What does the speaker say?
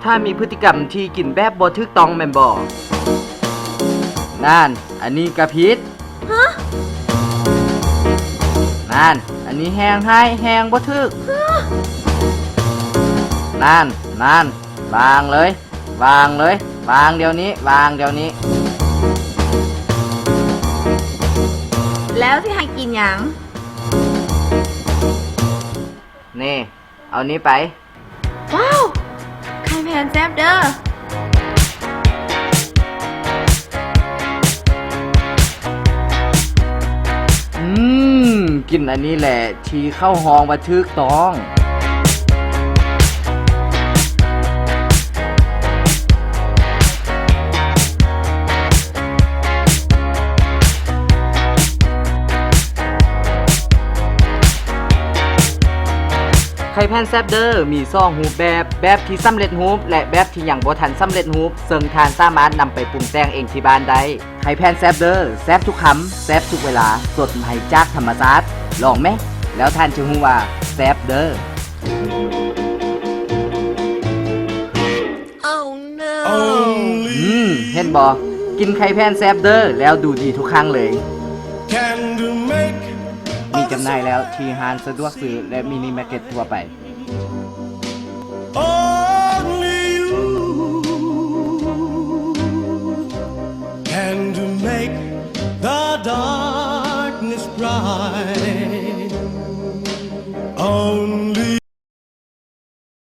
ถ้ามีพฤติกรรมที่กินแบบบ่ถูกต้องแม่นบ่นั่นอันนี้กะพิษฮะนั่นอันนี้แห้งให้แห้งบ่ถูกนั่นวางเลยวางเดี๋ยวนี้แล้วที่ให้กินหยังนี่เอานี้ไปว้าวไข่แพนแซ่บเด้อกินอันนี้แหละที่เข้าห้องว่าถูกต้องไข่แพนแซบเดอร์มี2รูปแบบที่สำเร็จรูปและแบบที่ยังบ่ทันสำเร็จรูปซึ่งทานสามารถนำไปปรุงแต่งเองที่บ้านได้ไข่แพนแซบเดอร์แซบทุกคำแซบทุกเวลาสดใหม่จากธรรมชาติลองไหมแล้วท่านจะรู้ว่าแซบเดอร์เห็นบ่กินไข่แพนแซบเดอร์แล้วดูดีทุกครั้งเลยมีจำหน่ายแล้วที่ร้านสะดวกซื้อและมินิมาร์เก็ตทั่วไป